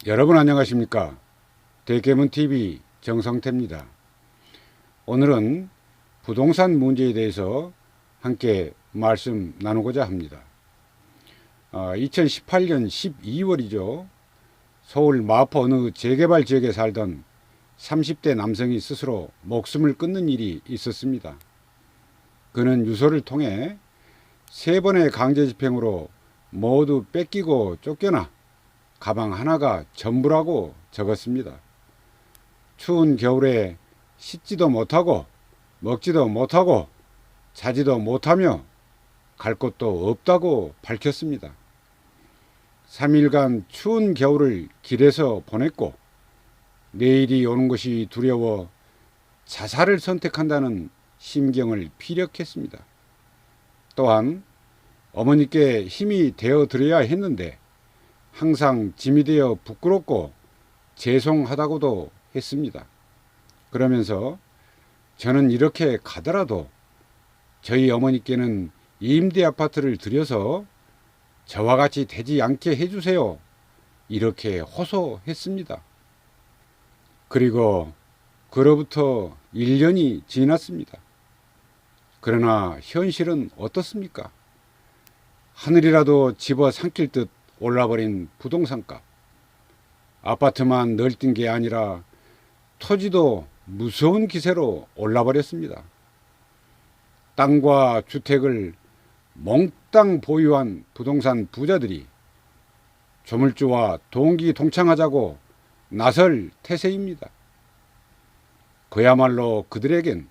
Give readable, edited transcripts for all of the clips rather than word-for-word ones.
여러분 안녕하십니까? 대개문TV 정성태입니다. 오늘은 부동산 문제에 대해서 함께 말씀 나누고자 합니다. 2018년 12월이죠. 서울 마포 어느 재개발 지역에 살던 30대 남성이 스스로 목숨을 끊는 일이 있었습니다. 그는 유서를 통해 3번의 강제 집행으로 모두 뺏기고 쫓겨나 가방 하나가 전부라고 적었습니다. 추운 겨울에 씻지도 못하고 먹지도 못하고 자지도 못하며 갈 곳도 없다고 밝혔습니다. 3일간 추운 겨울을 길에서 보냈고 내일이 오는 것이 두려워 자살을 선택한다는 심경을 피력했습니다. 또한 어머니께 힘이 되어 드려야 했는데 항상 짐이 되어 부끄럽고 죄송하다고도 했습니다. 그러면서 저는 이렇게 가더라도 저희 어머니께는 임대 아파트를 들여서 저와 같이 되지 않게 해주세요. 이렇게 호소했습니다. 그리고 그로부터 1년이 지났습니다. 그러나 현실은 어떻습니까? 하늘이라도 집어삼킬 듯 올라버린 부동산값. 아파트만 널뛴 게 아니라 토지도 무서운 기세로 올라버렸습니다. 땅과 주택을 몽땅 보유한 부동산 부자들이 조물주와 동기동창하자고 나설 태세입니다. 그야말로 그들에겐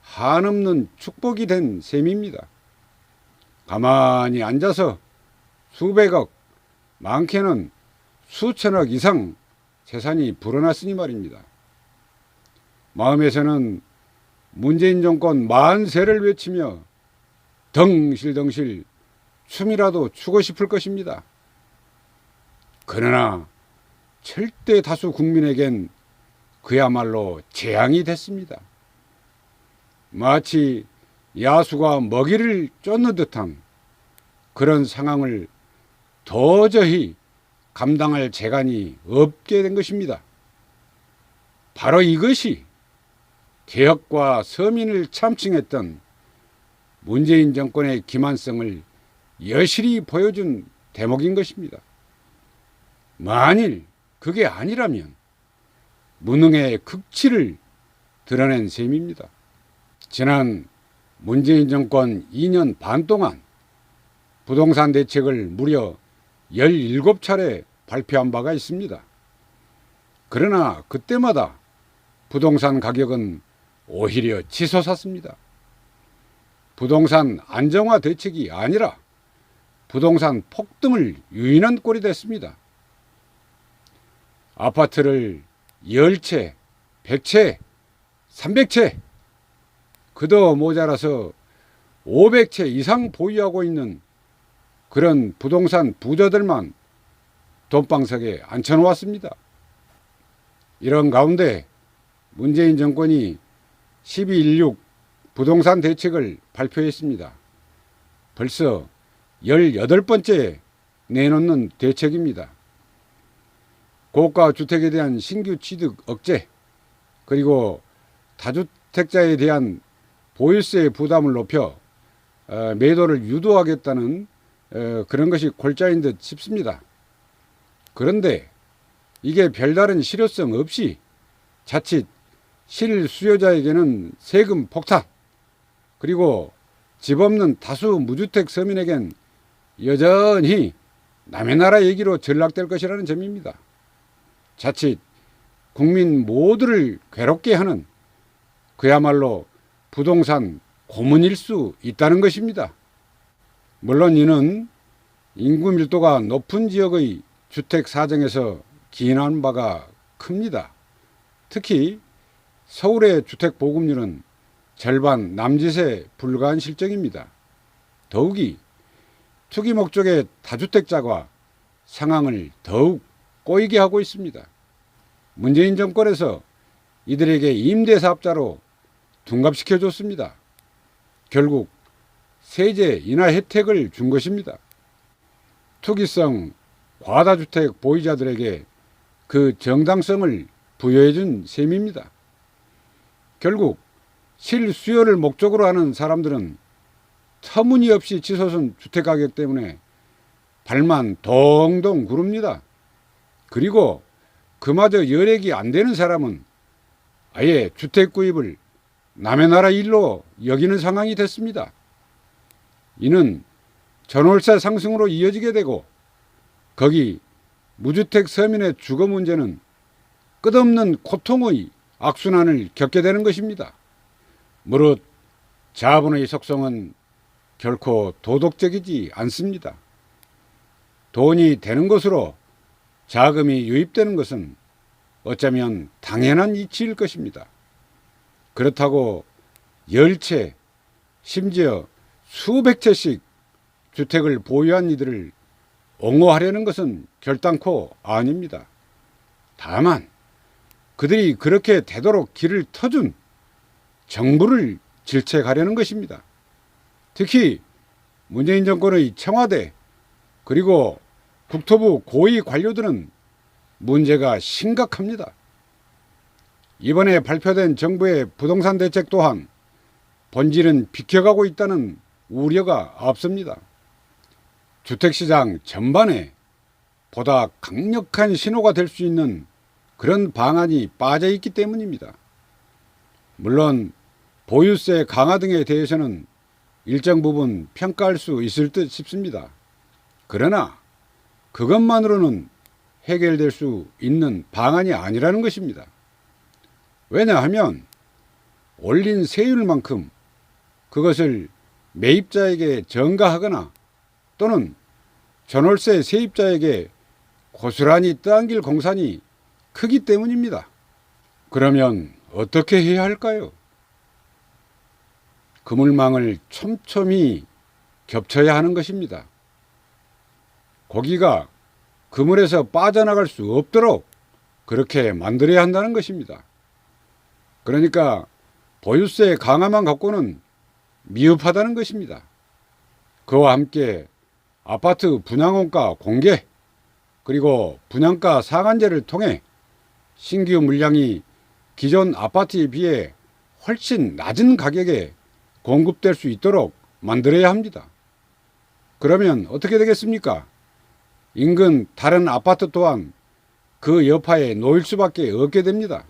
한없는 축복이 된 셈입니다. 가만히 앉아서 수백억, 많게는 수천억 이상 재산이 불어났으니 말입니다. 마음에서는 문재인 정권 만세를 외치며 덩실덩실 춤이라도 추고 싶을 것입니다. 그러나 절대 다수 국민에겐 그야말로 재앙이 됐습니다. 마치 야수가 먹이를 쫓는 듯한 그런 상황을 도저히 감당할 재간이 없게 된 것입니다. 바로 이것이 개혁과 서민을 참칭했던 문재인 정권의 기만성을 여실히 보여준 대목인 것입니다. 만일 그게 아니라면 무능의 극치를 드러낸 셈입니다. 지난 문재인 정권 2년 반 동안 부동산 대책을 무려 17차례 발표한 바가 있습니다. 그러나 그때마다 부동산 가격은 오히려 치솟았습니다. 부동산 안정화 대책이 아니라 부동산 폭등을 유인한 꼴이 됐습니다. 아파트를 10채, 100채, 300채, 그도 모자라서 500채 이상 보유하고 있는 그런 부동산 부자들만 돈방석에 앉혀놓았습니다. 이런 가운데 문재인 정권이 12.16 부동산 대책을 발표했습니다. 벌써 18번째 내놓는 대책입니다. 고가 주택에 대한 신규 취득 억제, 그리고 다주택자에 대한 보유세 부담을 높여 매도를 유도하겠다는 그런 것이 골자인 듯 싶습니다. 그런데 이게 별다른 실효성 없이 자칫 실수요자에게는 세금 폭탄, 그리고 집 없는 다수 무주택 서민에겐 여전히 남의 나라 얘기로 전락될 것이라는 점입니다. 자칫 국민 모두를 괴롭게 하는 그야말로 부동산 고문일 수 있다는 것입니다. 물론 이는 인구 밀도가 높은 지역의 주택 사정에서 기인한 바가 큽니다. 특히 서울의 주택 보급률은 절반 남짓에 불과한 실정입니다. 더욱이 투기 목적의 다주택자가 상황을 더욱 꼬이게 하고 있습니다. 문재인 정권에서 이들에게 임대사업자로 둔갑시켜줬습니다. 결국 세제 인하 혜택을 준 것입니다. 투기성 과다주택 보유자들에게 그 정당성을 부여해 준 셈입니다. 결국 실수요를 목적으로 하는 사람들은 터무니없이 치솟은 주택가격 때문에 발만 동동 구릅니다. 그리고 그마저 열액이 안 되는 사람은 아예 주택 구입을 남의 나라 일로 여기는 상황이 됐습니다. 이는 전월세 상승으로 이어지게 되고 거기 무주택 서민의 주거 문제는 끝없는 고통의 악순환을 겪게 되는 것입니다. 무릇 자본의 속성은 결코 도덕적이지 않습니다. 돈이 되는 것으로 자금이 유입되는 것은 어쩌면 당연한 이치일 것입니다. 그렇다고 10채 심지어 수백 채씩 주택을 보유한 이들을 옹호하려는 것은 결단코 아닙니다. 다만 그들이 그렇게 되도록 길을 터준 정부를 질책하려는 것입니다. 특히 문재인 정권의 청와대 그리고 국토부 고위 관료들은 문제가 심각합니다. 이번에 발표된 정부의 부동산 대책 또한 본질은 비켜가고 있다는 우려가 앞섭니다. 주택시장 전반에 보다 강력한 신호가 될 수 있는 그런 방안이 빠져 있기 때문입니다. 물론 보유세 강화 등에 대해서는 일정 부분 평가할 수 있을 듯 싶습니다. 그러나 그것만으로는 해결될 수 있는 방안이 아니라는 것입니다. 왜냐하면 올린 세율만큼 그것을 매입자에게 전가하거나 또는 전월세 세입자에게 고스란히 떠안길 공산이 크기 때문입니다. 그러면 어떻게 해야 할까요? 그물망을 촘촘히 겹쳐야 하는 것입니다. 고기가 그물에서 빠져나갈 수 없도록 그렇게 만들어야 한다는 것입니다. 그러니까 보유세 강화만 갖고는 미흡하다는 것입니다. 그와 함께 아파트 분양원가 공개 그리고 분양가 상한제를 통해 신규 물량이 기존 아파트에 비해 훨씬 낮은 가격에 공급될 수 있도록 만들어야 합니다. 그러면 어떻게 되겠습니까? 인근 다른 아파트 또한 그 여파에 놓일 수밖에 없게 됩니다.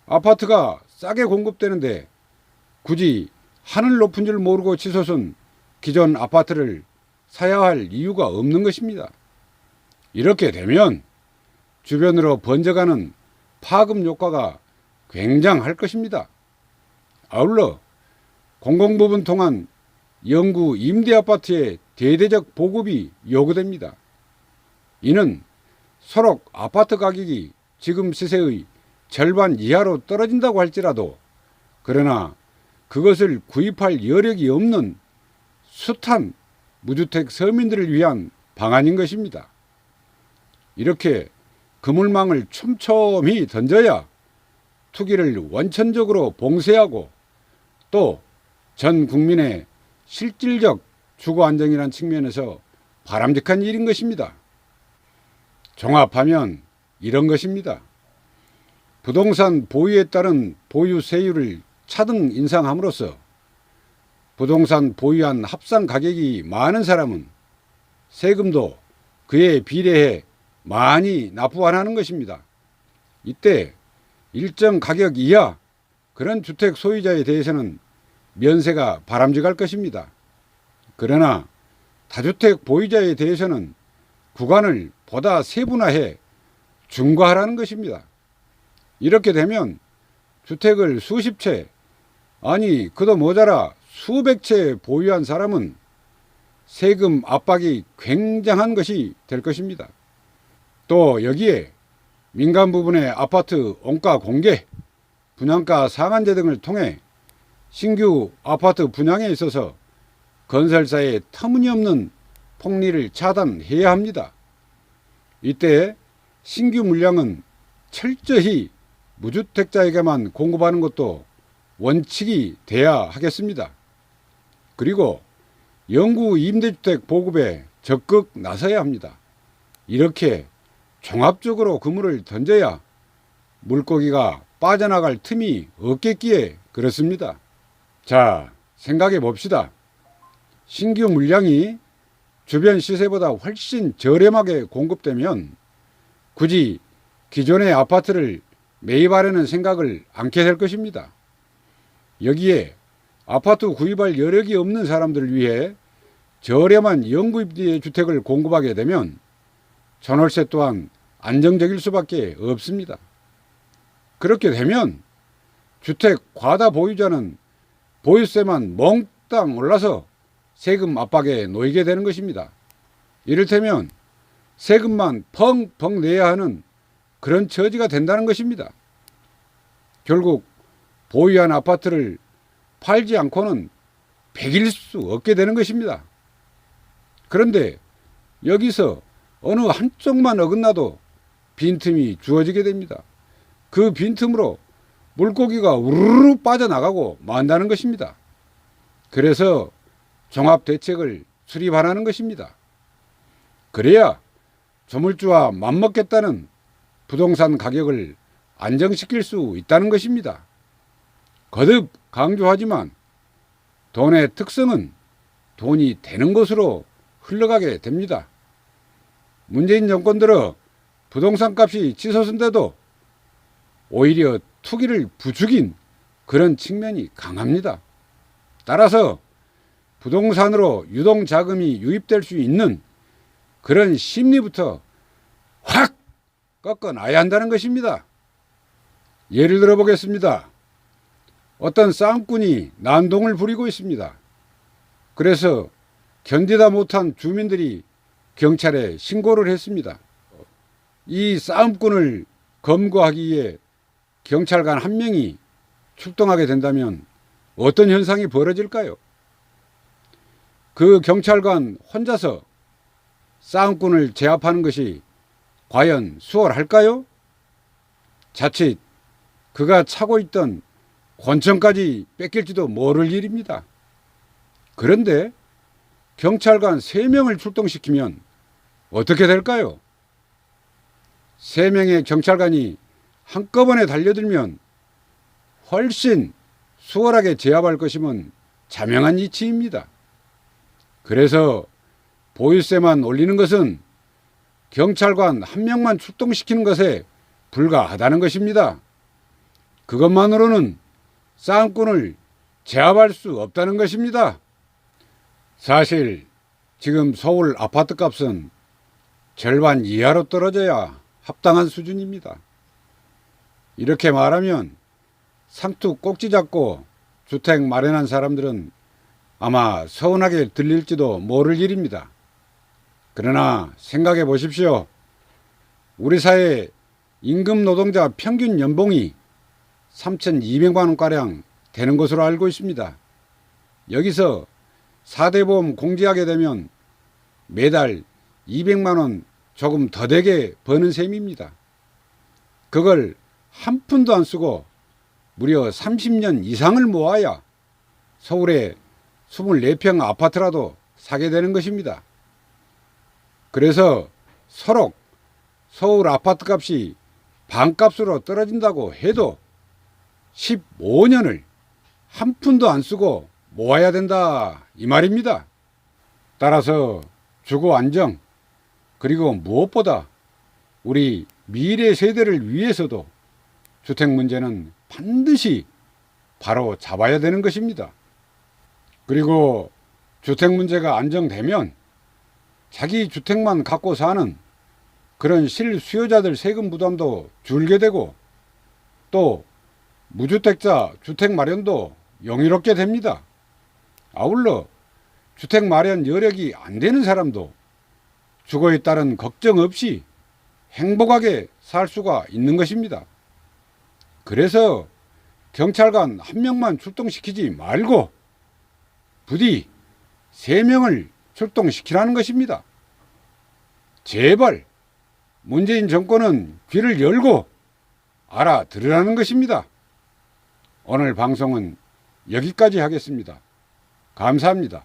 아파트가 싸게 공급되는데 굳이 하늘 높은 줄 모르고 치솟은 기존 아파트를 사야 할 이유가 없는 것입니다. 이렇게 되면 주변으로 번져가는 파급 효과가 굉장할 것입니다. 아울러 공공부문 통한 영구 임대아파트의 대대적 보급이 요구됩니다. 이는 서로 아파트 가격이 지금 시세의 절반 이하로 떨어진다고 할지라도 그러나 그것을 구입할 여력이 없는 숱한 무주택 서민들을 위한 방안인 것입니다. 이렇게 그물망을 촘촘히 던져야 투기를 원천적으로 봉쇄하고 또 전 국민의 실질적 주거 안정이라는 측면에서 바람직한 일인 것입니다. 종합하면 이런 것입니다. 부동산 보유에 따른 보유세율을 차등 인상함으로써 부동산 보유한 합산 가격이 많은 사람은 세금도 그에 비례해 많이 납부하는 것입니다. 이때 일정 가격 이하 그런 주택 소유자에 대해서는 면세가 바람직할 것입니다. 그러나 다주택 보유자에 대해서는 구간을 보다 세분화해 중과하라는 것입니다. 이렇게 되면 주택을 수십 채 아니 그도 모자라 수백 채 보유한 사람은 세금 압박이 굉장한 것이 될 것입니다. 또 여기에 민간 부분의 아파트 원가 공개, 분양가 상한제 등을 통해 신규 아파트 분양에 있어서 건설사의 터무니없는 폭리를 차단해야 합니다. 이때 신규 물량은 철저히 무주택자에게만 공급하는 것도 원칙이 돼야 하겠습니다. 그리고 영구 임대주택 보급에 적극 나서야 합니다. 이렇게 종합적으로 그물을 던져야 물고기가 빠져나갈 틈이 없겠기에 그렇습니다. 자, 생각해 봅시다. 신규 물량이 주변 시세보다 훨씬 저렴하게 공급되면 굳이 기존의 아파트를 매입하려는 생각을 않게 될 것입니다. 여기에 아파트 구입할 여력이 없는 사람들을 위해 저렴한 연구입지의 주택을 공급하게 되면 전월세 또한 안정적일 수밖에 없습니다. 그렇게 되면 주택 과다 보유자는 보유세만 몽땅 올라서 세금 압박에 놓이게 되는 것입니다. 이를테면 세금만 펑펑 내야 하는 그런 처지가 된다는 것입니다. 결국 보유한 아파트를 팔지 않고는 백일 수 없게 되는 것입니다. 그런데 여기서 어느 한쪽만 어긋나도 빈틈이 주어지게 됩니다. 그 빈틈으로 물고기가 우르르 빠져나가고 만다는 것입니다. 그래서 종합대책을 수립하라는 것입니다. 그래야 조물주와 맞먹겠다는 부동산 가격을 안정시킬 수 있다는 것입니다. 거듭 강조하지만 돈의 특성은 돈이 되는 곳으로 흘러가게 됩니다. 문재인 정권 들어 부동산 값이 치솟은데도 오히려 투기를 부추긴 그런 측면이 강합니다. 따라서 부동산으로 유동자금이 유입될 수 있는 그런 심리부터 확 꺾어놔야 한다는 것입니다. 예를 들어 보겠습니다. 어떤 싸움꾼이 난동을 부리고 있습니다. 그래서 견디다 못한 주민들이 경찰에 신고를 했습니다. 이 싸움꾼을 검거하기 위해 경찰관 한 명이 출동하게 된다면 어떤 현상이 벌어질까요? 그 경찰관 혼자서 싸움꾼을 제압하는 것이 과연 수월할까요? 자칫 그가 차고 있던 권총까지 뺏길지도 모를 일입니다. 그런데 경찰관 3명을 출동시키면 어떻게 될까요? 3명의 경찰관이 한꺼번에 달려들면 훨씬 수월하게 제압할 것임은 자명한 이치입니다. 그래서 보유세만 올리는 것은 경찰관 1명만 출동시키는 것에 불과하다는 것입니다. 그것만으로는 싸움꾼을 제압할 수 없다는 것입니다. 사실 지금 서울 아파트 값은 절반 이하로 떨어져야 합당한 수준입니다. 이렇게 말하면 상투 꼭지 잡고 주택 마련한 사람들은 아마 서운하게 들릴지도 모를 일입니다. 그러나 생각해 보십시오. 우리 사회 임금 노동자 평균 연봉이 3,200만 원가량 되는 것으로 알고 있습니다. 여기서 4대 보험 공제하게 되면 매달 200만 원 조금 더 되게 버는 셈입니다. 그걸 한 푼도 안 쓰고 무려 30년 이상을 모아야 서울에 24평 아파트라도 사게 되는 것입니다. 그래서 서로 서울 아파트 값이 반값으로 떨어진다고 해도 15년을 한 푼도 안 쓰고 모아야 된다 이 말입니다. 따라서 주거 안정 그리고 무엇보다 우리 미래 세대를 위해서도 주택 문제는 반드시 바로 잡아야 되는 것입니다. 그리고 주택 문제가 안정되면 자기 주택만 갖고 사는 그런 실수요자들 세금 부담도 줄게 되고 또 무주택자 주택 마련도 용이롭게 됩니다. 아울러 주택 마련 여력이 안 되는 사람도 주거에 따른 걱정 없이 행복하게 살 수가 있는 것입니다. 그래서 경찰관 1명만 출동시키지 말고 부디 3명을 출동시키라는 것입니다. 제발 문재인 정권은 귀를 열고 알아들으라는 것입니다. 오늘 방송은 여기까지 하겠습니다. 감사합니다.